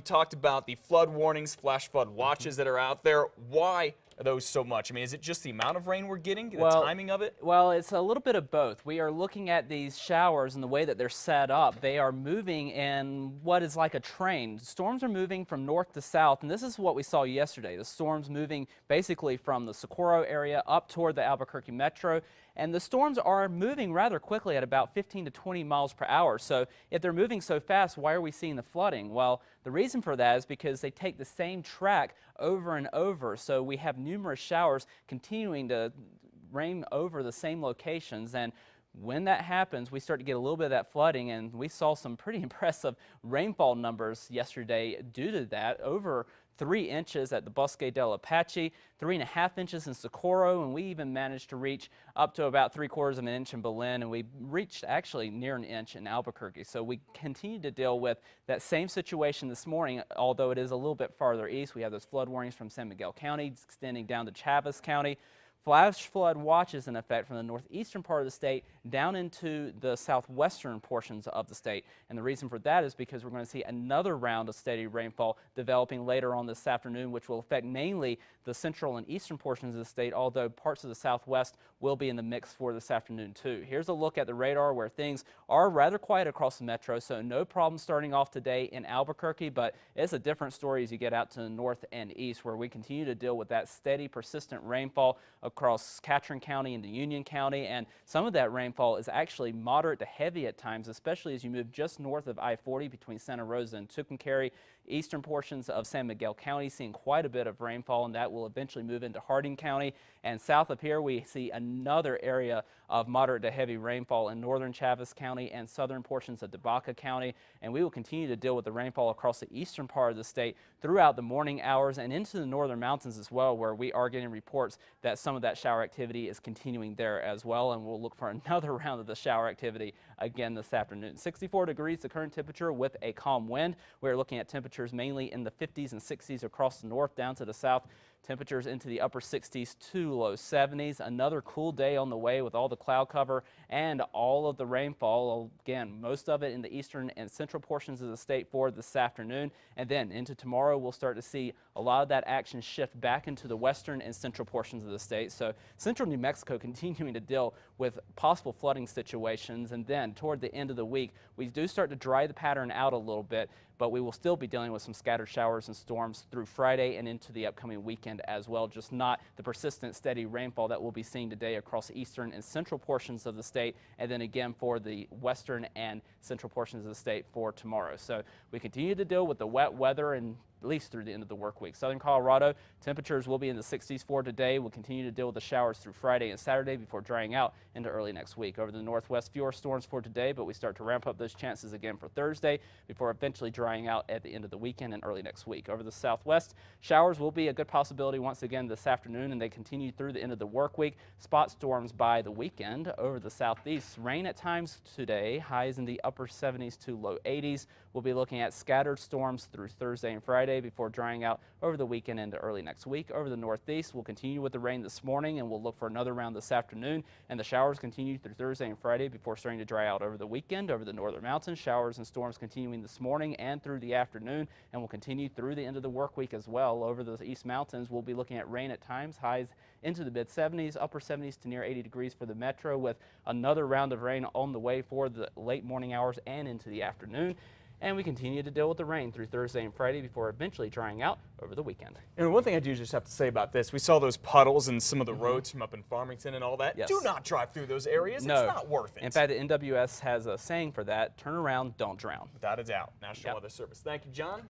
Talked about the flood warnings, flash flood watches that are out there. Why are those so much? I mean, is it just the amount of rain we're getting, the timing of it? Well, it's a little bit of both. We are looking at these showers and the way that they're set up. They are moving in what is like a train. Storms are moving from north to south, and this is what we saw yesterday. The storms moving basically from the Socorro area up toward the Albuquerque metro. And the storms are moving rather quickly at about 15 to 20 miles per hour. So if they're moving so fast, why are we seeing the flooding? Well, the reason for that is because they take the same track over and over. So we have numerous showers continuing to rain over the same locations. And when that happens, we start to get a little bit of that flooding, and we saw some pretty impressive rainfall numbers yesterday due to that. Over 3 inches at the Bosque del Apache, 3.5 inches in Socorro, and we even managed to reach up to about 3/4 of an inch in Belen, and we reached actually near an inch in Albuquerque. So we continue to deal with that same situation this morning, although it is a little bit farther east. We have those flood warnings from San Miguel County extending down to Chaves County. Flash flood watches in effect from the northeastern part of the state down into the southwestern portions of the state. And the reason for that is because we're going to see another round of steady rainfall developing later on this afternoon, which will affect mainly the central and eastern portions of the state, although parts of the southwest will be in the mix for this afternoon too. Here's a look at the radar where things are rather quiet across the metro, so no problem starting off today in Albuquerque, but it's a different story as you get out to the north and east, where we continue to deal with that steady, persistent rainfall across Catron County into Union County, and some of that rainfall is actually moderate to heavy at times, especially as you move just north of I-40 between Santa Rosa and Tucumcari. Eastern portions of San Miguel County seeing quite a bit of rainfall, and that will eventually move into Harding County. And south of here, we see another area of moderate to heavy rainfall in northern Chaves County and southern portions of Debaca County. And we will continue to deal with the rainfall across the eastern part of the state throughout the morning hours and into the northern mountains as well, where we are getting reports that some of that shower activity is continuing there as well. And we'll look for another round of the shower activity again this afternoon. 64 degrees the current temperature with a calm wind. We're looking at temperatures mainly in the 50s and 60s across the north down to the south. Temperatures into the upper 60s to low 70s. Another cool day on the way with all the cloud cover and all of the rainfall. Again, most of it in the eastern and central portions of the state for this afternoon. And then into tomorrow, we'll start to see a lot of that action shift back into the western and central portions of the state. So central New Mexico continuing to deal with possible flooding situations. And then toward the end of the week, we do start to dry the pattern out a little bit, but we will still be dealing with some scattered showers and storms through Friday and into the upcoming weekend as well, just not the persistent steady rainfall that we'll be seeing today across the eastern and central portions of the state, and then again for the western and central portions of the state for tomorrow. So we continue to deal with the wet weather and at least through the end of the work week. Southern Colorado, temperatures will be in the 60s for today. We'll continue to deal with the showers through Friday and Saturday before drying out into early next week. Over the northwest, fewer storms for today, but we start to ramp up those chances again for Thursday before eventually drying out at the end of the weekend and early next week. Over the southwest, showers will be a good possibility once again this afternoon, and they continue through the end of the work week. Spot storms by the weekend. Over the southeast, rain at times today, highs in the upper 70s to low 80s. We'll be looking at scattered storms through Thursday and Friday before drying out over the weekend into early next week. Over the northeast, we'll continue with the rain this morning, and we'll look for another round this afternoon. And the showers continue through Thursday and Friday before starting to dry out over the weekend. Over the northern mountains, showers and storms continuing this morning and through the afternoon, and will continue through the end of the work week as well. Over the east mountains, we'll be looking at rain at times, highs into the mid 70s, upper 70s to near 80 degrees for the metro, with another round of rain on the way for the late morning hours and into the afternoon. And we continue to deal with the rain through Thursday and Friday before eventually drying out over the weekend. And one thing I do just have to say about this, we saw those puddles and some of the roads from up in Farmington and all that. Yes. Do not drive through those areas. No. It's not worth it. In fact, the NWS has a saying for that: turn around, don't drown. Without a doubt. National Weather Service. Thank you, John.